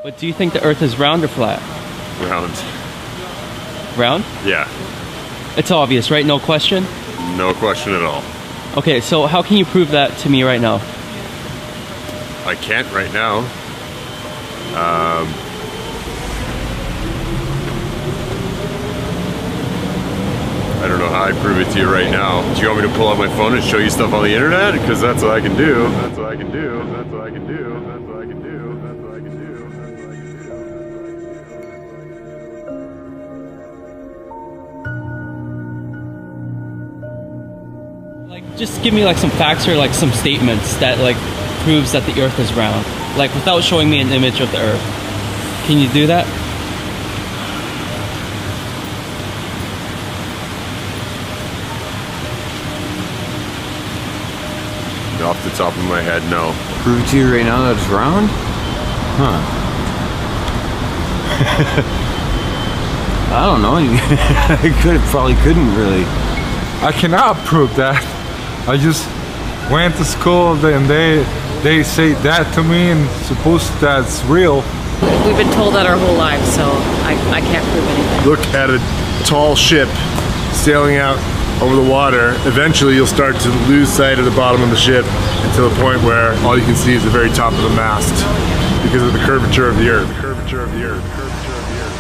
But do you think the Earth is round or flat? Round. Round? Yeah. It's obvious, right? No question? No question at all. Okay, so how can you prove that to me right now? I can't right now. I don't know how I prove it to you right now. Do you want me to pull out my phone and show you stuff on the internet? Because that's what I can do. That's what I can do. That's what I can do. That's what I can do. That's what I can do. That's what I can do. Like, just give me like some facts or like some statements that like proves that the Earth is round. Like without showing me an image of the Earth. Can you do that? Off the top of my head, no. Prove it to you right now that it's round? Huh. I don't know. Probably couldn't really. I cannot prove that. I just went to school and they say that to me and suppose that's real. We've been told that our whole lives, so I can't prove anything. Look at a tall ship sailing out over the water. Eventually you'll start to lose sight of the bottom of the ship until the point where all you can see is the very top of the mast because of the curvature of the Earth. The curvature of the Earth. The curvature of the Earth.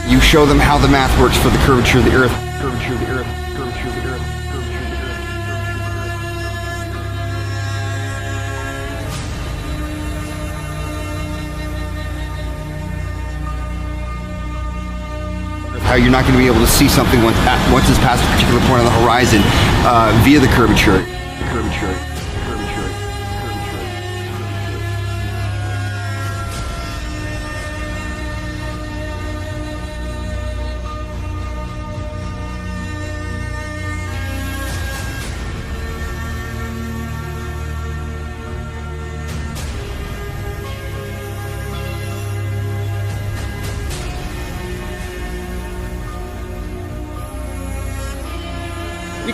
You show them how the math works for the curvature of the Earth. Curvature of the Earth. Curvature of the Earth. Curvature of the Earth. How you're not going to be able to see something once it's past a particular point on the horizon via the curvature. Curvature.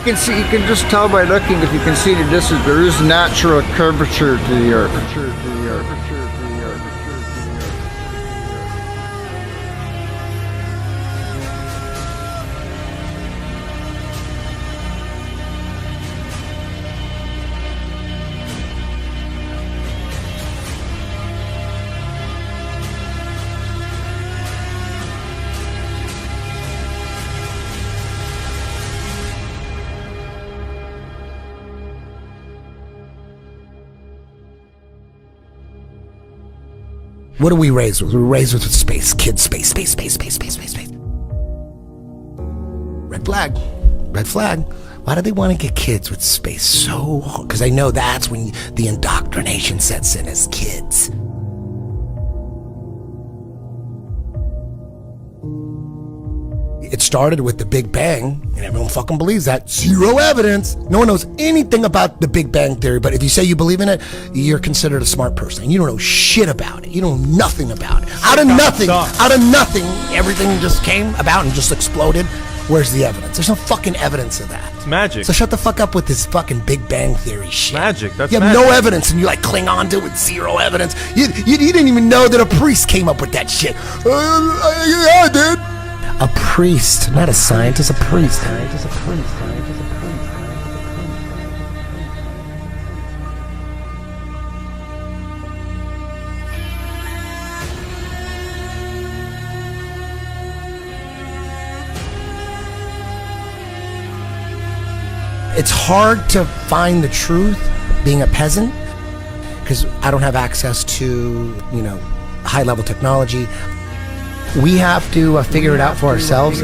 You can just tell by looking if you can see the distance. There is natural curvature to the Earth. What are we raised with? We're raised with space. Kids, space. Red flag. Red flag. Why do they want to get kids with space so hard? Because I know that's when the indoctrination sets in as kids. It started with the Big Bang, and everyone fucking believes that. Zero evidence. No one knows anything about the Big Bang Theory, but if you say you believe in it, you're considered a smart person. You don't know shit about it. You know nothing about it. Out of nothing, everything just came about and just exploded. Where's the evidence? There's no fucking evidence of that. It's magic. So shut the fuck up with this fucking Big Bang Theory shit. Magic, that's You have magic. no evidence, and you like cling on to it with zero evidence. You didn't even know that a priest came up with that shit. Yeah, I did. A priest, not a scientist, a priest. It's hard to find the truth being a peasant because I don't have access to, high-level technology. We have to figure it out for ourselves.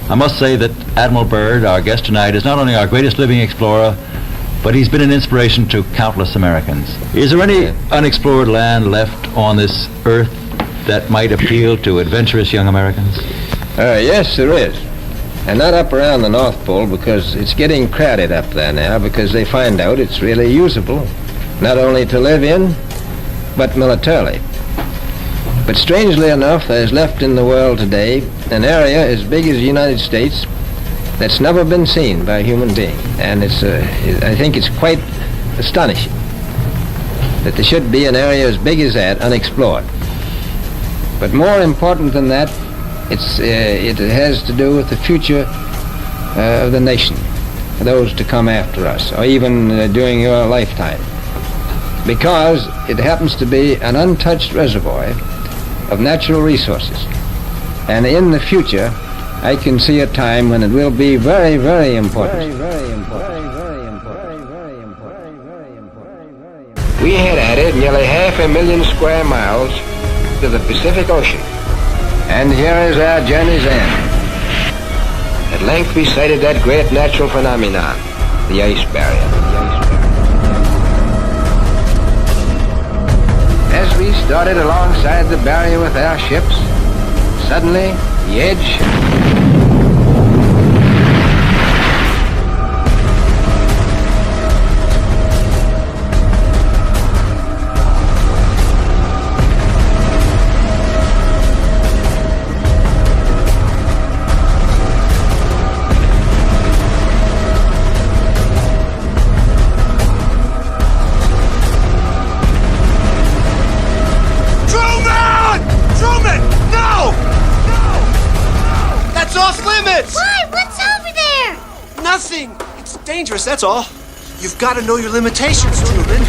I must say that Admiral Byrd, our guest tonight, is not only our greatest living explorer, but he's been an inspiration to countless Americans. Is there any unexplored land left on this earth that might appeal to adventurous young Americans? Yes, there is. And not up around the North Pole, because it's getting crowded up there now, because they find out it's really usable, not only to live in, but militarily. But strangely enough, there's left in the world today an area as big as the United States that's never been seen by a human being. And I think it's quite astonishing that there should be an area as big as that unexplored. But more important than that, it has to do with the future of the nation, those to come after us, or even during your lifetime. Because it happens to be an untouched reservoir of natural resources. And in the future, I can see a time when it will be very, very important. We had added nearly 500,000 square miles to the Pacific Ocean. And here is our journey's end. At length we sighted that great natural phenomenon, the ice barrier. As we started alongside the barrier with our ships, suddenly the edge dangerous, that's all. You've got to know your limitations, Truman.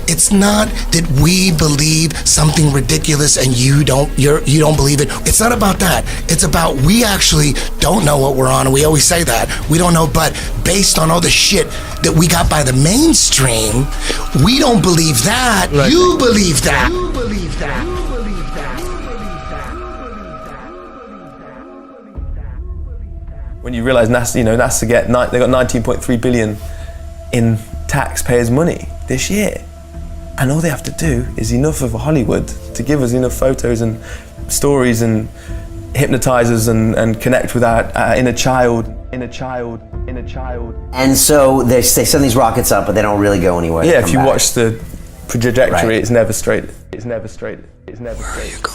It's not that we believe something ridiculous and you don't believe it. It's not about that. It's about we actually don't know what we're on, and we always say that. We don't know, but based on all the shit that we got by the mainstream, we don't believe that. Right. You believe that. You believe that. You believe that. When you realize NASA they got 19.3 billion in taxpayers' money this year. And all they have to do is enough of Hollywood to give us enough photos and stories and hypnotize us and connect with our inner child. And so they send these rockets up, but they don't really go anywhere. Yeah, if you watch the trajectory, right. It's never straight. It's never straight. It's never straight. Where are you going?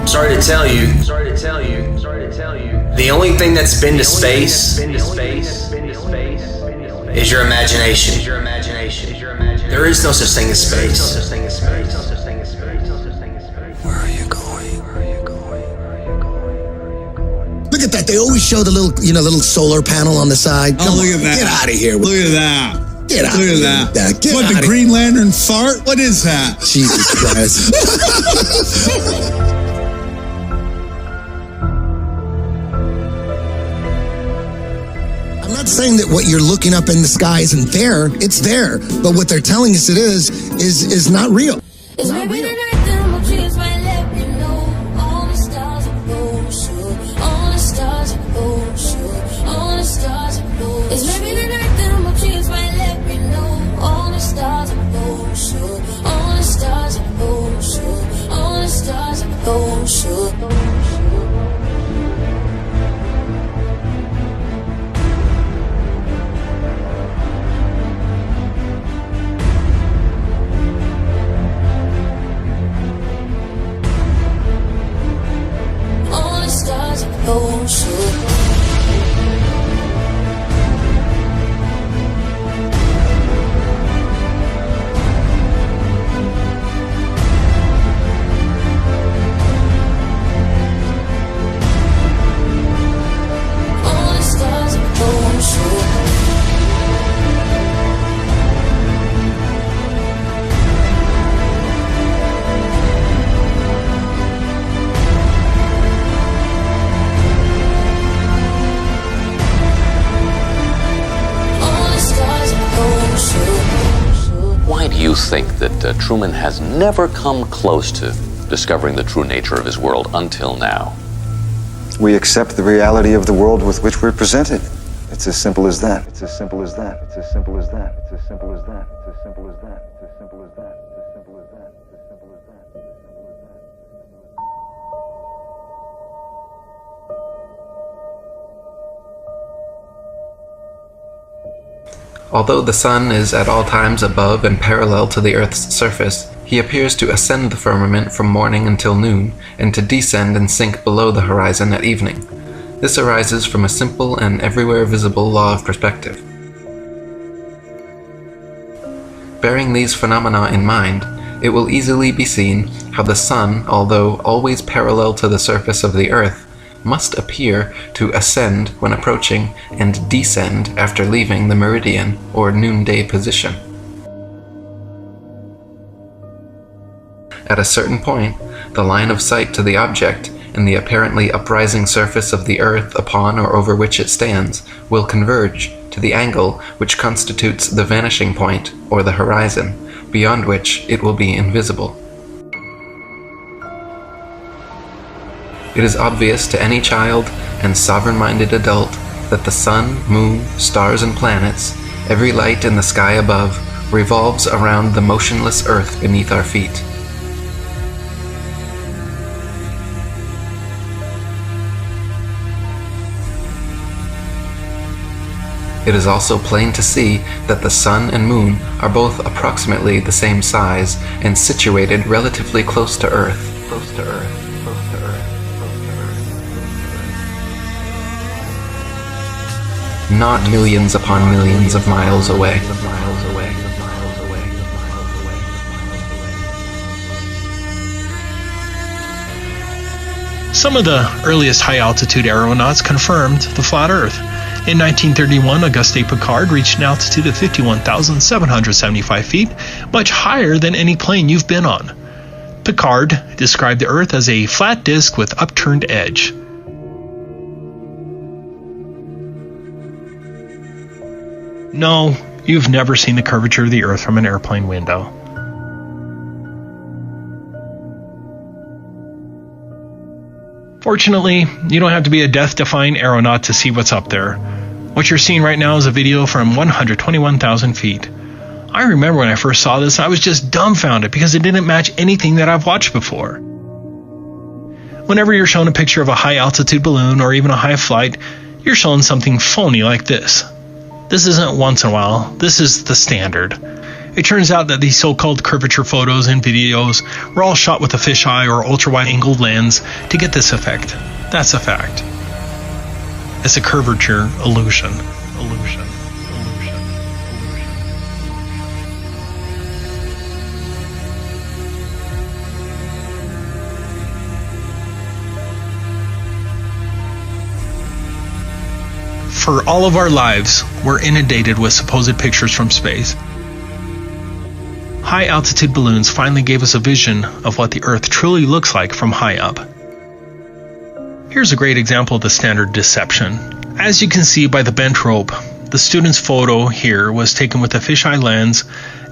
Sorry to tell you. The only thing that's been to space is your imagination. There is no such thing as space. Where are you going? Look at that. They always show the little solar panel on the side. Come look on, at that. Get out of here. Look at that. Get out Look of at here. that. What, the Green Lantern fart? What is that? Jesus Christ. I'm not saying that what you're looking up in the sky isn't there. It's there. But what they're telling us it is not real. It's maybe the night that emojis might let me know. All the stars are bullshit. All the stars are bullshit. All the stars are bullshit. It's maybe the night that emojis might let me know. All the stars are bullshit. All the stars are bullshit. All the stars are bullshit. Why do you think that Truman has never come close to discovering the true nature of his world until now? We accept the reality of the world with which we're presented. It's as simple as that. It's as simple as that. It's as simple as that. It's as simple as that. It's as simple as that. It's as simple as that. It's as simple as that. It's as simple as that. Although the sun is at all times above and parallel to the Earth's surface, he appears to ascend the firmament from morning until noon, and to descend and sink below the horizon at evening. This arises from a simple and everywhere visible law of perspective. Bearing these phenomena in mind, it will easily be seen how the sun, although always parallel to the surface of the Earth, must appear to ascend when approaching and descend after leaving the meridian or noonday position. At a certain point, the line of sight to the object and the apparently uprising surface of the Earth upon or over which it stands will converge to the angle which constitutes the vanishing point or the horizon, beyond which it will be invisible. It is obvious to any child and sovereign-minded adult that the sun, moon, stars, and planets, every light in the sky above, revolves around the motionless earth beneath our feet. It is also plain to see that the sun and moon are both approximately the same size and situated relatively close to Earth. Not millions upon millions of miles away. Some of the earliest high-altitude aeronauts confirmed the flat Earth. In 1931, Auguste Piccard reached an altitude of 51,775 feet, much higher than any plane you've been on. Piccard described the Earth as a flat disk with upturned edge. No, you've never seen the curvature of the Earth from an airplane window. Fortunately, you don't have to be a death-defying aeronaut to see what's up there. What you're seeing right now is a video from 121,000 feet. I remember when I first saw this, I was just dumbfounded because it didn't match anything that I've watched before. Whenever you're shown a picture of a high-altitude balloon or even a high flight, you're shown something phony like this. This isn't once in a while, this is the standard. It turns out that these so-called curvature photos and videos were all shot with a fisheye or ultra-wide-angled lens to get this effect. That's a fact. It's a curvature illusion. For all of our lives, we're inundated with supposed pictures from space. High-altitude balloons finally gave us a vision of what the Earth truly looks like from high up. Here's a great example of the standard deception. As you can see by the bent rope, the student's photo here was taken with a fisheye lens,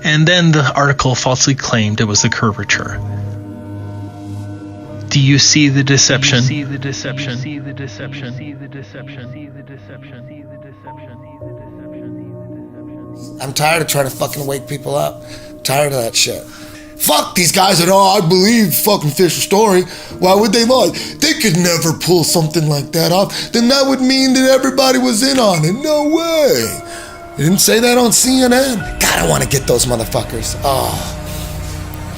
and then the article falsely claimed it was the curvature. Do you see the deception? I'm tired of trying to fucking wake people up. Tired of that shit. Fuck these guys that, I believe fucking Fisher's story. Why would they lie? They could never pull something like that off. Then that would mean that everybody was in on it. No way. You didn't say that on CNN. God, I want to get those motherfuckers. Oh,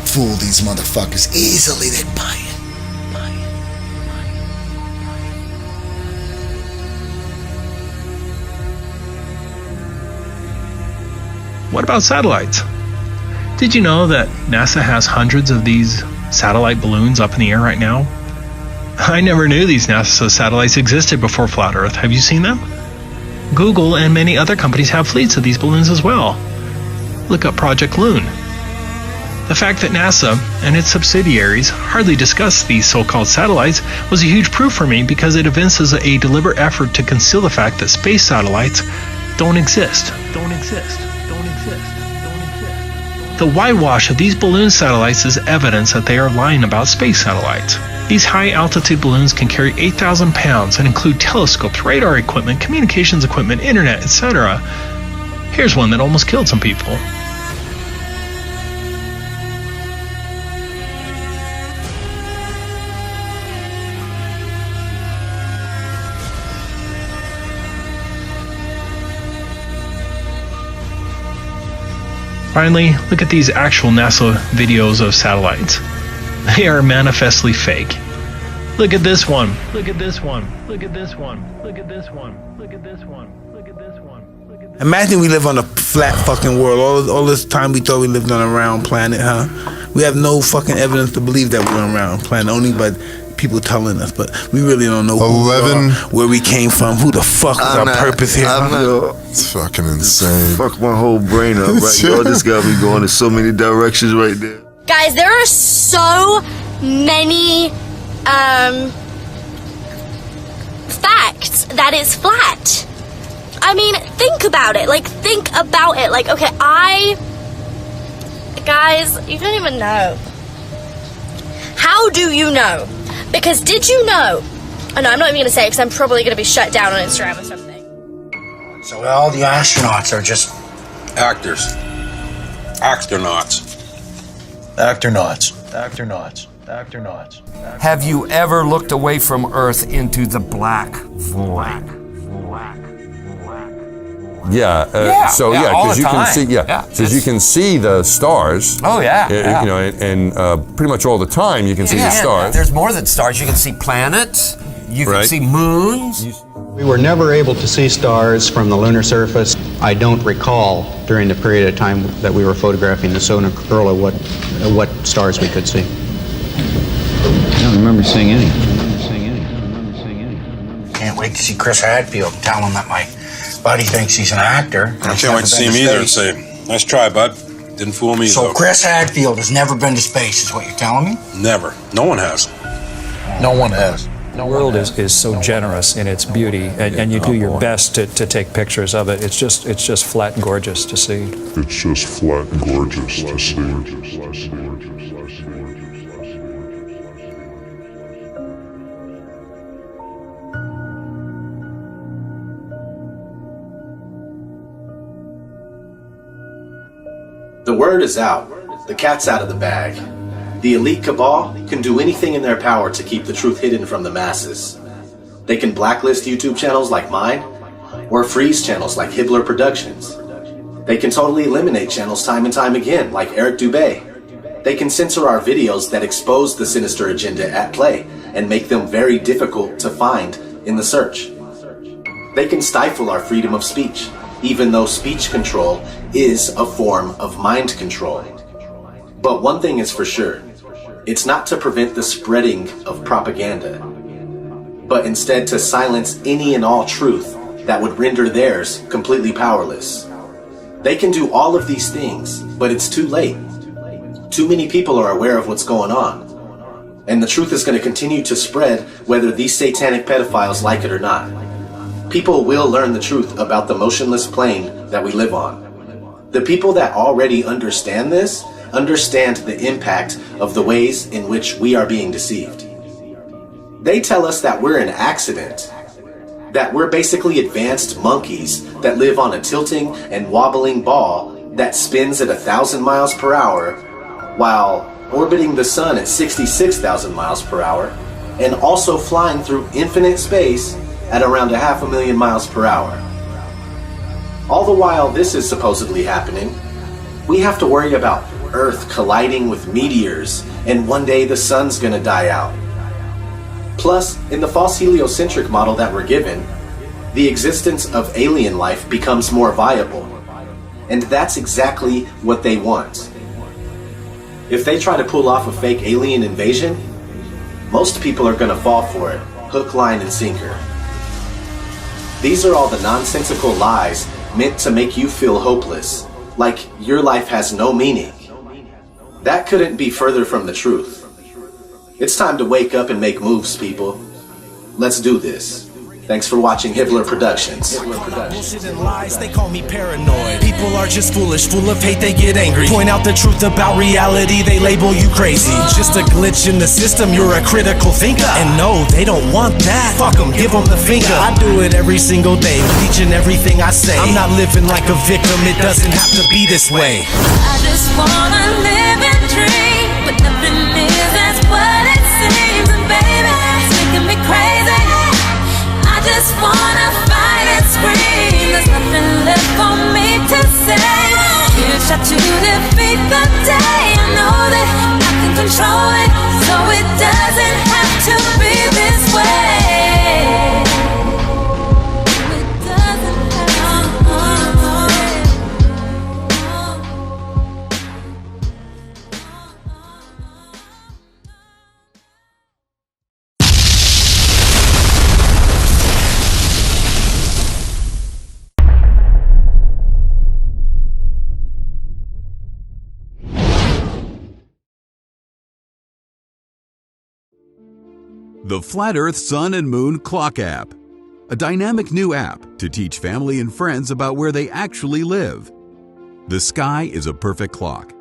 fool these motherfuckers. Easily they'd buy it. What about satellites? Did you know that NASA has hundreds of these satellite balloons up in the air right now? I never knew these NASA satellites existed before Flat Earth. Have you seen them? Google and many other companies have fleets of these balloons as well. Look up Project Loon. The fact that NASA and its subsidiaries hardly discuss these so-called satellites was a huge proof for me, because it evinces a deliberate effort to conceal the fact that space satellites don't exist. The whitewash of these balloon satellites is evidence that they are lying about space satellites. These high-altitude balloons can carry 8,000 pounds and include telescopes, radar equipment, communications equipment, internet, etc. Here's one that almost killed some people. Finally, look at these actual NASA videos of satellites. They are manifestly fake. Look at this one. Look at this one. Look at this one. Look at this one. Look at this one. Look at this one. Imagine we live on a flat fucking world. All this time we thought we lived on a round planet, huh? We have no fucking evidence to believe that we're on a round planet, only by people telling us, but we really don't know who we are, where we came from, who the fuck is our purpose here. It's fucking insane. Fuck my whole brain up right now. This got me going in so many directions right there. Guys, there are so many facts that it's flat. I mean, think about it. Think about it. Okay, guys, you don't even know. How do you know? Because did you know? Oh no, I'm not even going to say it, because I'm probably going to be shut down on Instagram or something. So all the astronauts are just actors. Actronauts. Have you ever looked away from Earth into the black void? Because you can see, because you can see the stars. Oh yeah, you know, and pretty much all the time you can see the stars. There's more than stars. You can see planets. You can see moons. We were never able to see stars from the lunar surface. I don't recall during the period of time that we were photographing the solar corona what stars we could see. I don't remember seeing any. Can't wait to see Chris Hadfield and tell him that my buddy thinks he's an actor. I can't wait to see him either and say, nice try, bud. Didn't fool me, So though. Chris Hadfield has never been to space, is what you're telling me? Never. No one has. No one has. The world is so generous in its beauty, and you do your best to take pictures of it. It's just flat and gorgeous to see. The word is out. The cat's out of the bag. The elite cabal can do anything in their power to keep the truth hidden from the masses. They can blacklist YouTube channels like mine, or freeze channels like Hibbler Productions. They can totally eliminate channels time and time again, like Eric Dubé. They can censor our videos that expose the sinister agenda at play and make them very difficult to find in the search. They can stifle our freedom of speech, even though speech control is a form of mind control. But one thing is for sure, it's not to prevent the spreading of propaganda, but instead to silence any and all truth that would render theirs completely powerless. They can do all of these things, but it's too late. Too many people are aware of what's going on, and the truth is going to continue to spread whether these satanic pedophiles like it or not. People will learn the truth about the motionless plane that we live on. The people that already understand this understand the impact of the ways in which we are being deceived. They tell us that we're an accident, that we're basically advanced monkeys that live on a tilting and wobbling ball that spins at 1,000 miles per hour while orbiting the sun at 66,000 miles per hour and also flying through infinite space at around 500,000 miles per hour. All the while this is supposedly happening, we have to worry about Earth colliding with meteors and one day the sun's gonna die out. Plus, in the false heliocentric model that we're given, the existence of alien life becomes more viable. And that's exactly what they want. If they try to pull off a fake alien invasion, most people are gonna fall for it, hook, line, and sinker. These are all the nonsensical lies meant to make you feel hopeless, like your life has no meaning. That couldn't be further from the truth. It's time to wake up and make moves, people. Let's do this. Thanks for watching Hibbler Productions. Bullshit and lies, they call me paranoid. People are just foolish, full of hate, they get angry. Point out the truth about reality, they label you crazy. Just a glitch in the system, you're a critical thinker. And no, they don't want that. Fuck them, give them the finger. I do it every single day, teaching everything I say. I'm not living like a victim, it doesn't have to be this way. I just wanna live and dream, but nothing is as what it seems. And baby, it's making me crazy. I just wanna fight and scream. There's nothing left for me to say. Here's shot to defeat the day. I know that I can control it, so it doesn't have to be this way. It doesn't have to be The Flat Earth Sun and Moon Clock App, a dynamic new app to teach family and friends about where they actually live. The sky is a perfect clock.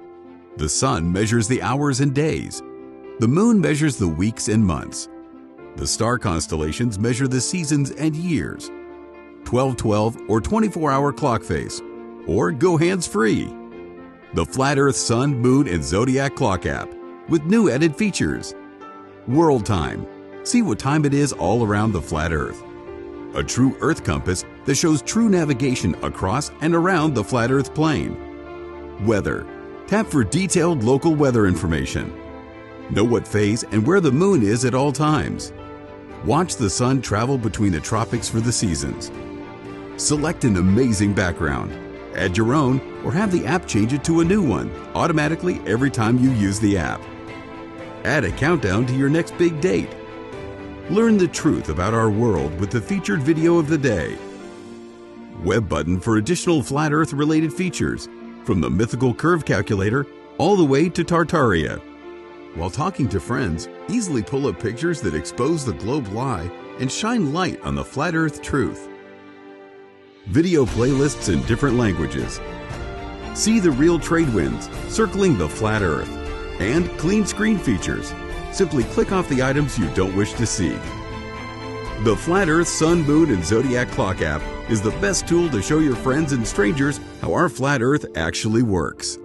The sun measures the hours and days. The moon measures the weeks and months. The star constellations measure the seasons and years. 12/12 or 24-hour clock face, or go hands-free. The Flat Earth Sun, Moon, and Zodiac Clock App with new added features. World Time. See what time it is all around the flat Earth. A true Earth compass that shows true navigation across and around the flat Earth plane. Weather. Tap for detailed local weather information. Know what phase and where the moon is at all times. Watch the sun travel between the tropics for the seasons. Select an amazing background. Add your own or have the app change it to a new one automatically every time you use the app. Add a countdown to your next big date. Learn the truth about our world with the featured video of the day. Web button for additional flat Earth related features, from the mythical curve calculator all the way to Tartaria. While talking to friends, easily pull up pictures that expose the globe lie and shine light on the flat Earth truth. Video playlists in different languages. See the real trade winds circling the flat Earth. And clean screen features. Simply click off the items you don't wish to see. The Flat Earth Sun, Moon, and Zodiac Clock app is the best tool to show your friends and strangers how our flat Earth actually works.